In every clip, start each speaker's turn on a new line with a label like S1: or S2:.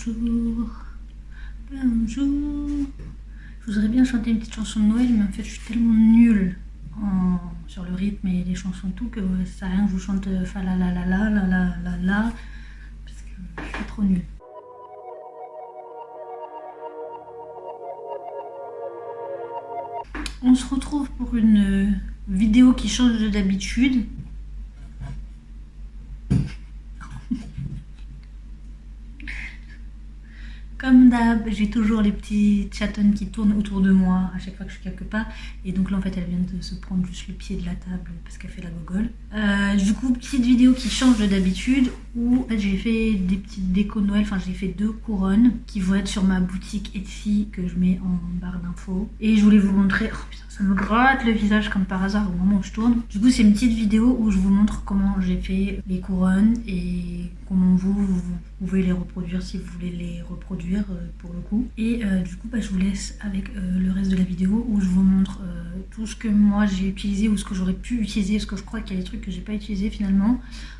S1: Bonjour, bonjour. Je voudrais bien chanter une petite chanson de Noël, mais en fait je suis tellement nulle sur le rythme et les chansons et tout que ça sert à rien que je vous chante fa la la la la la la la la parce que je suis trop nulle. On se retrouve pour une vidéo qui change de d'habitude. Comme d'hab, j'ai toujours les petits chatons qui tournent autour de moi à chaque fois que je suis quelque part. Et donc là, en fait, elle vient de se prendre juste le pied de la table parce qu'elle fait la gogole. Du coup, petite vidéo qui change de d'habitude où j'ai fait des petites décos Noël. Enfin, j'ai fait 2 couronnes qui vont être sur ma boutique Etsy que je mets en barre d'infos. Et je voulais vous montrer... Oh putain, ça me gratte le visage comme par hasard au moment où je tourne. Du coup, c'est une petite vidéo où je vous montre comment j'ai fait les couronnes et comment vous pouvez les reproduire si vous voulez les reproduire pour le coup. Et du coup, je vous laisse avec le reste de la vidéo où je vous montre tout ce que moi j'ai utilisé ou ce que j'aurais pu utiliser, parce que je crois qu'il y a des trucs que j'ai pas utilisé finalement,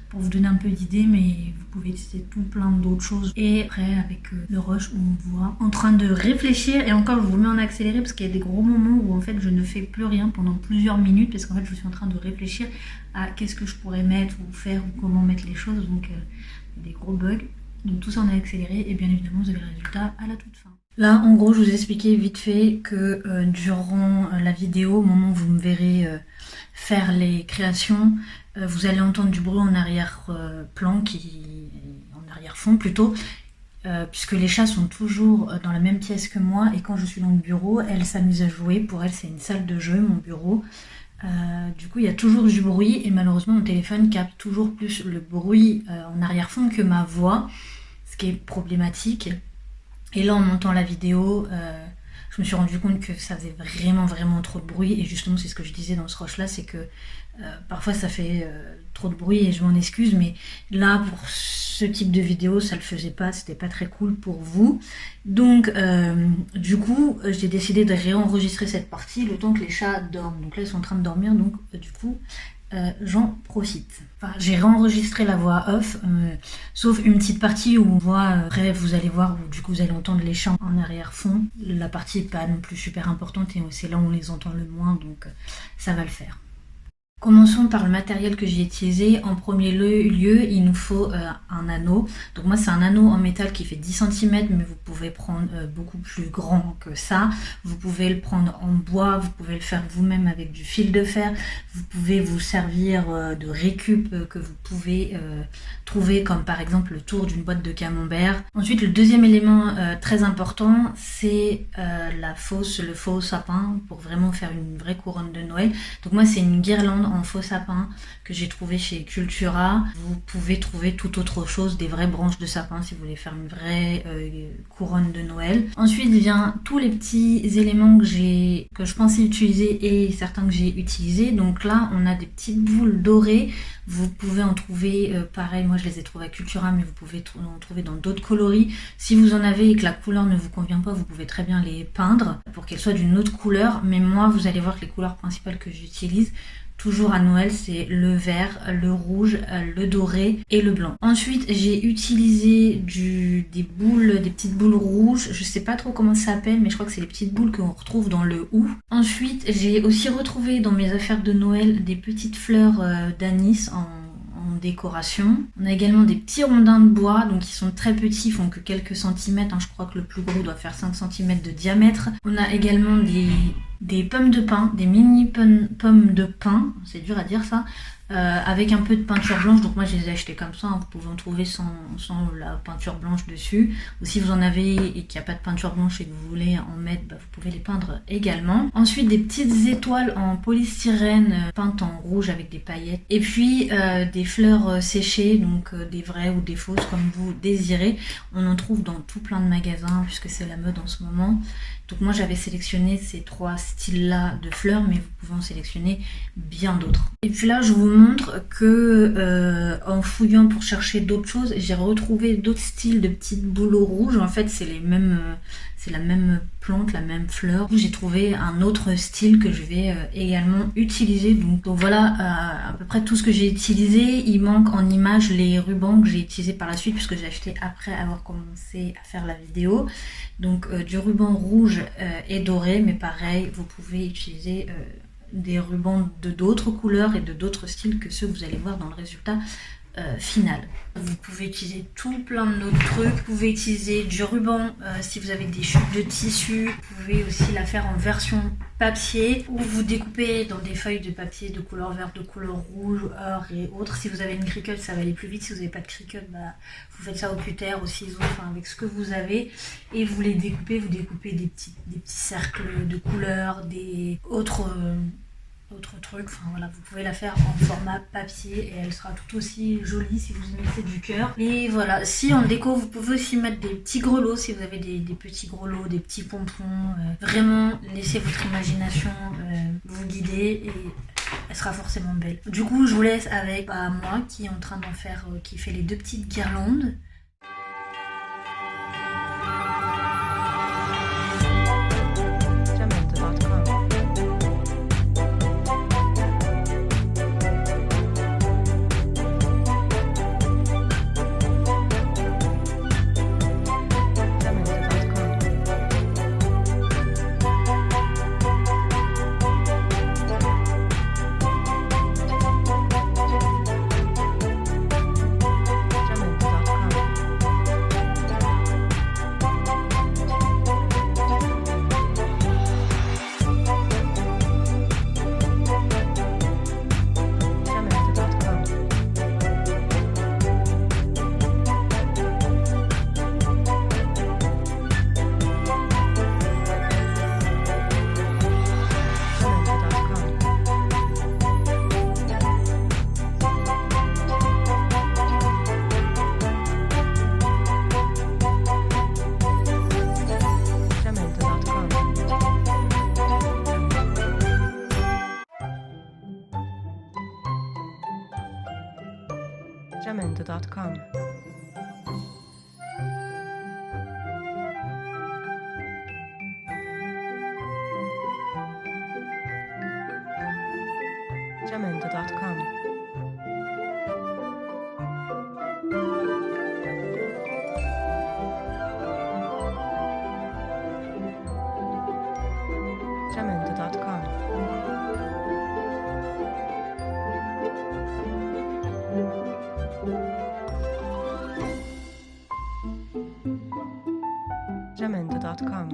S1: pour vous donner un peu d'idées, mais vous pouvez utiliser tout plein d'autres choses. Et après avec le rush où on me voit en train de réfléchir, et encore je vous mets en accéléré parce qu'il y a des gros moments où en fait je ne fais plus rien pendant plusieurs minutes parce qu'en fait je suis en train de réfléchir à qu'est-ce que je pourrais mettre ou faire ou comment mettre les choses, donc des gros bugs. Donc tout ça en accéléré et bien évidemment vous avez le résultat à la toute fin. Là en gros je vous ai expliqué vite fait que durant la vidéo, au moment où vous me verrez faire les créations, vous allez entendre du bruit en arrière-plan, en arrière-fond plutôt, puisque les chats sont toujours dans la même pièce que moi et quand je suis dans le bureau, elles s'amusent à jouer. Pour elles c'est une salle de jeu, mon bureau. Du coup il y a toujours du bruit et malheureusement mon téléphone capte toujours plus le bruit en arrière-fond que ma voix, ce qui est problématique. Et là en montant la vidéo, je me suis rendu compte que ça faisait vraiment trop de bruit, et justement c'est ce que je disais dans ce rush là, c'est que parfois ça fait trop de bruit et je m'en excuse, mais là pour ce type de vidéo ça le faisait pas, c'était pas très cool pour vous. Donc du coup j'ai décidé de réenregistrer cette partie le temps que les chats dorment. Donc là ils sont en train de dormir, donc du coup j'en profite. Enfin, j'ai réenregistré la voix off, sauf une petite partie où on voit, après vous allez voir, où du coup vous allez entendre les chants en arrière-fond. La partie n'est pas non plus super importante et c'est là où on les entend le moins, donc ça va le faire. Commençons par le matériel que j'ai utilisé. En premier lieu, il nous faut un anneau. Donc moi c'est un anneau en métal qui fait 10 cm, mais vous pouvez prendre beaucoup plus grand que ça. Vous pouvez le prendre en bois, vous pouvez le faire vous-même avec du fil de fer. Vous pouvez vous servir de récup que vous pouvez trouver, comme par exemple le tour d'une boîte de camembert. Ensuite, le deuxième élément très important, c'est le faux sapin, pour vraiment faire une vraie couronne de Noël. Donc moi c'est une guirlande en faux sapin que j'ai trouvé chez Cultura. Vous pouvez trouver tout autre chose, des vraies branches de sapin si vous voulez faire une vraie couronne de Noël. Ensuite vient tous les petits éléments que je pensais utiliser et certains que j'ai utilisés. Donc là on a des petites boules dorées. Vous pouvez en trouver, pareil, moi je les ai trouvées à Cultura, mais vous pouvez en trouver dans d'autres coloris. Si vous en avez et que la couleur ne vous convient pas, vous pouvez très bien les peindre pour qu'elles soient d'une autre couleur. Mais moi, vous allez voir que les couleurs principales que j'utilise, toujours à Noël, c'est le vert, le rouge, le doré et le blanc. Ensuite, j'ai utilisé des petites boules rouges. Je sais pas trop comment ça s'appelle, mais je crois que c'est les petites boules qu'on retrouve dans le hou. Ensuite, j'ai aussi retrouvé dans mes affaires de Noël des petites fleurs d'anis en décoration. On a également des petits rondins de bois, donc ils sont très petits, ils font que quelques centimètres, je crois que le plus gros doit faire 5 cm de diamètre. On a également des pommes de pin, des mini pommes de pin, c'est dur à dire ça, avec un peu de peinture blanche. Donc moi je les ai achetées comme ça, hein. Vous pouvez en trouver sans la peinture blanche dessus, ou si vous en avez et qu'il n'y a pas de peinture blanche et que vous voulez en mettre, vous pouvez les peindre également. Ensuite des petites étoiles en polystyrène peintes en rouge avec des paillettes, et puis des fleurs séchées, donc des vraies ou des fausses comme vous désirez. On en trouve dans tout plein de magasins puisque c'est la mode en ce moment. Donc moi j'avais sélectionné ces 3 style-là de fleurs, mais vous pouvez en sélectionner bien d'autres. Et puis là, je vous montre que en fouillant pour chercher d'autres choses, j'ai retrouvé d'autres styles de petites boules rouges. En fait, c'est les mêmes, c'est la même plante, la même fleur. J'ai trouvé un autre style que je vais également utiliser. Donc voilà à peu près tout ce que j'ai utilisé. Il manque en image les rubans que j'ai utilisés par la suite, puisque j'ai acheté après avoir commencé à faire la vidéo. Donc du ruban rouge et doré, mais pareil, vous pouvez utiliser des rubans de d'autres couleurs et de d'autres styles que ceux que vous allez voir dans le résultat final. Vous pouvez utiliser tout plein d'autres trucs. Vous pouvez utiliser du ruban si vous avez des chutes de tissu. Vous pouvez aussi la faire en version papier, ou vous découpez dans des feuilles de papier de couleur verte, de couleur rouge, or et autres. Si vous avez une Cricut, ça va aller plus vite. Si vous n'avez pas de Cricut, vous faites ça au cutter, au ciseau, enfin avec ce que vous avez, et vous les découpez. Vous découpez des petits cercles de couleurs, des autres trucs, enfin voilà, vous pouvez la faire en format papier et elle sera tout aussi jolie si vous y mettez du cœur. Et voilà, si en déco vous pouvez aussi mettre des petits grelots, si vous avez des petits grelots, des petits pompons, vraiment laissez votre imagination vous guider et elle sera forcément belle. Du coup je vous laisse avec moi qui est en train d'en faire, qui fait les 2 petites guirlandes.
S2: Jamendo.com. Jamendo.com. Jamendo.com. Jamendo.com. Jamendo.com.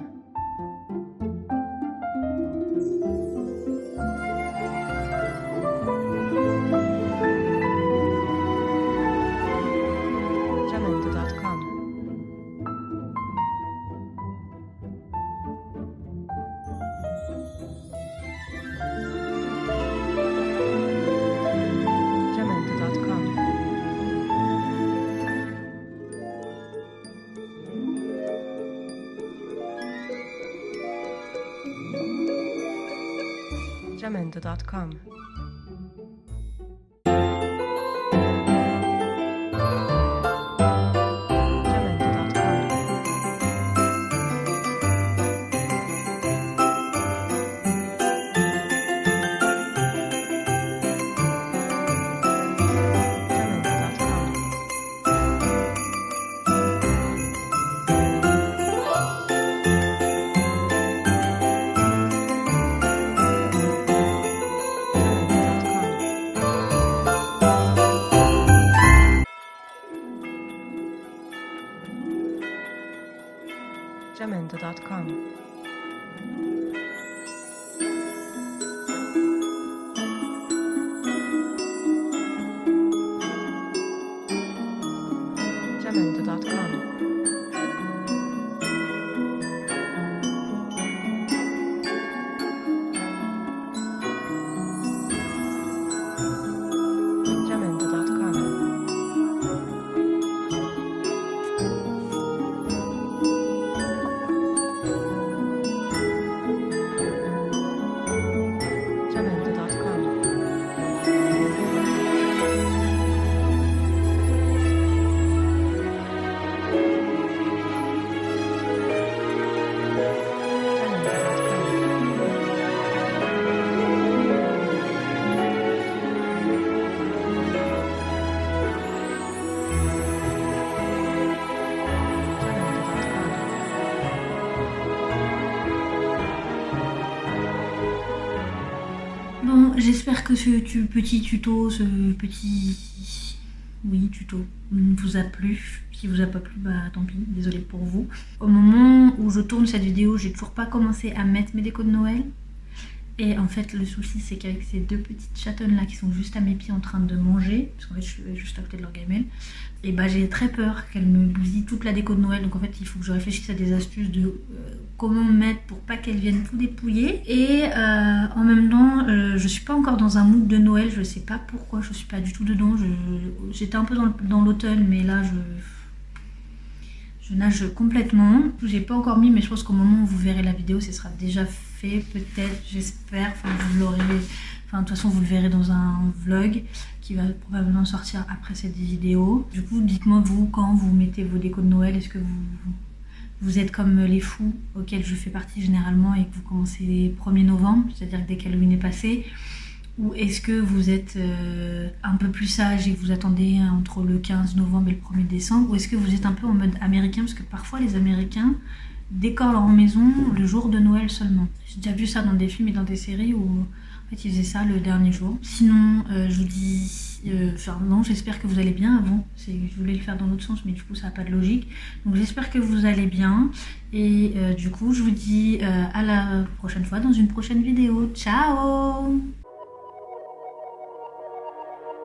S2: Jamendo.com. Jamendo.com. Jamendo.com. Jamendo.com. Jamendo.com.
S1: j'espère que ce petit tuto, ce petit tuto vous a plu. Si vous a pas plu, bah tant pis, désolé pour vous. Au moment où je tourne cette vidéo, j'ai toujours pas commencé à mettre mes décos de Noël. Et en fait, le souci, c'est qu'avec ces deux petites chatonnes là qui sont juste à mes pieds en train de manger, parce qu'en fait, je suis juste à côté de leur gamelle, et bah j'ai très peur qu'elles me bousillent toute la déco de Noël. Donc en fait, il faut que je réfléchisse à des astuces de comment mettre pour pas qu'elles viennent tout dépouiller. Et en même temps, je suis pas encore dans un mood de Noël, je sais pas pourquoi, je suis pas du tout dedans. J'étais un peu dans l'automne, mais là, je nage complètement. J'ai pas encore mis, mais je pense qu'au moment où vous verrez la vidéo, ce sera déjà fait, peut-être, j'espère. Enfin, vous l'aurez. Enfin, de toute façon, vous le verrez dans un vlog qui va probablement sortir après cette vidéo. Du coup, dites-moi vous, quand vous mettez vos décos de Noël, est-ce que vous êtes comme les fous auxquels je fais partie généralement et que vous commencez le 1er novembre, c'est-à-dire que dès qu'Halloween est passé? Ou est-ce que vous êtes un peu plus sage et que vous attendez entre le 15 novembre et le 1er décembre? Ou est-ce que vous êtes un peu en mode américain? Parce que parfois les Américains décorent leur maison le jour de Noël seulement. J'ai déjà vu ça dans des films et dans des séries où en fait ils faisaient ça le dernier jour. Sinon, je vous dis... non, j'espère que vous allez bien avant. Je voulais le faire dans l'autre sens, mais du coup ça n'a pas de logique. Donc j'espère que vous allez bien. Et du coup, je vous dis à la prochaine fois dans une prochaine vidéo. Ciao!